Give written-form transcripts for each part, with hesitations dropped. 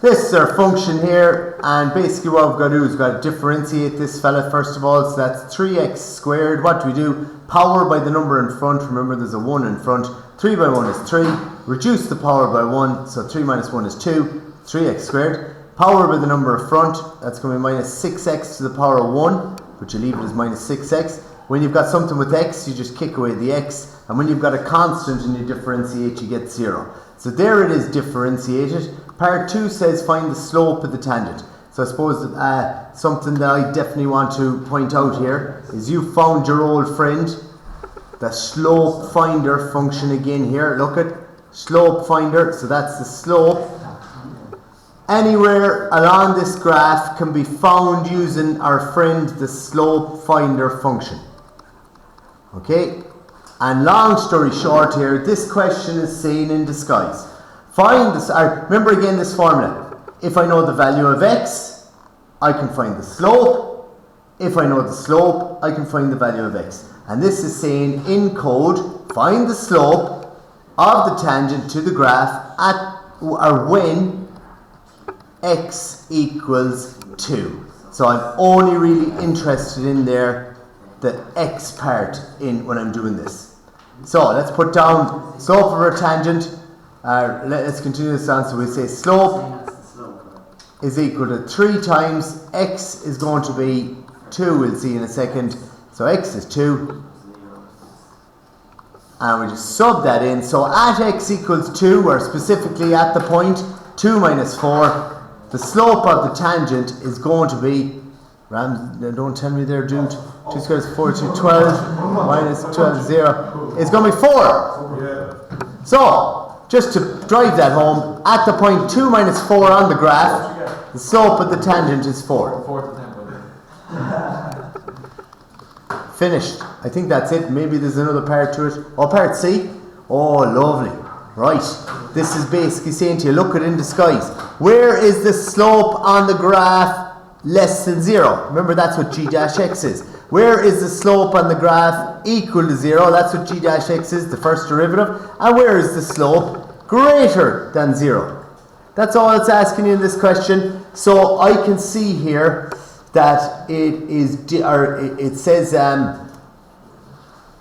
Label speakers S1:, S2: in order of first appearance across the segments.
S1: This is our function here, and basically what we've got to do is we've got to differentiate this fella first of all. So that's 3x squared. What do we do? Power by the number in front. Remember there's a 1 in front. 3 by 1 is 3. Reduce the power by 1. So 3 minus 1 is 2. 3x squared. Power by the number in front. That's going to be minus 6x to the power of 1. But you leave it as minus 6x. When you've got something with x, you just kick away the x. And when you've got a constant and you differentiate, you get 0. So there it is differentiated. Part 2 says find the slope of the tangent. So I suppose something that I definitely want to point out here is you found your old friend, the slope finder function again here. Look at slope finder. So that's the slope. Anywhere along this graph can be found using our friend, the slope finder function. Okay? And long story short here, this question is saying in disguise. Find this, remember again this formula. If I know the value of x, I can find the slope. If I know the slope, I can find the value of x. And this is saying in code, find the slope of the tangent to the graph at or when x equals 2. So I'm only really interested in there the x part in when I'm doing this. So let's put down slope of our tangent. Let's continue this on. So we say slope is equal to 3 times x is going to be 2. We'll see in a second. So x is 2. And we just sub that in. So at x equals 2, or specifically at the point 2 minus 4, the slope of the tangent is going to be, don't tell me there, dude. 2 squared is 4, 2, 12, minus 12, 0. It's going to be 4. So, just to drive that home, at the point 2 minus 4 on the graph, the slope of the tangent is 4. Finished. I think that's it. Maybe there's another part to it. Oh, part C. Oh, lovely. Right. This is basically saying to you, look at in disguise. Where is the slope on the graph less than 0? Remember, that's what g dash x is. Where is the slope on the graph equal to 0? That's what g dash x is, the first derivative. And where is the slope greater than 0? That's all it's asking you in this question. So I can see here that it says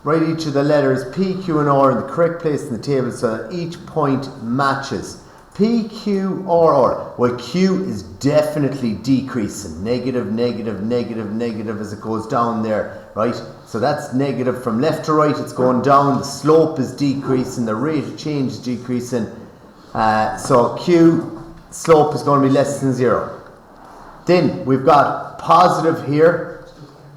S1: write each of the letters P, Q, and R in the correct place in the table so that each point matches. P, Q, R. Well, Q is definitely decreasing. Negative, negative, negative, negative as it goes down there, right? So that's negative from left to right. It's going down. The slope is decreasing. The rate of change is decreasing. So Q, slope is going to be less than 0. Then we've got positive here.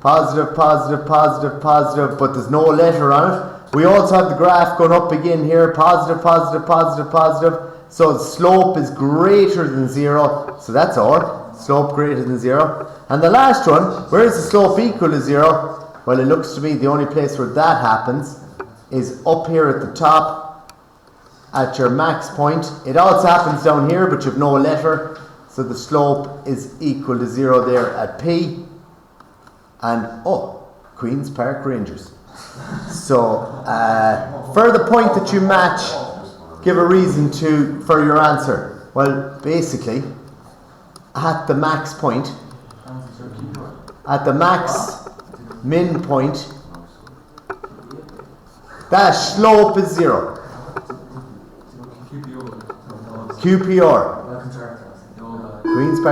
S1: Positive, positive, positive, positive, but there's no letter on it. We also have the graph going up again here. Positive, positive, positive, positive. So the slope is greater than 0. So that's our slope greater than 0. And the last one, where is the slope equal to 0? Well, it looks to me the only place where that happens is up here at the top at your max point. It also happens down here, but you have no letter. So the slope is equal to 0 there at P. And, Queen's Park Rangers. So, for the point that you match, give a reason for your answer. Well, basically, at the max point, at the max min point, that slope is 0. QPR. Queen's Park.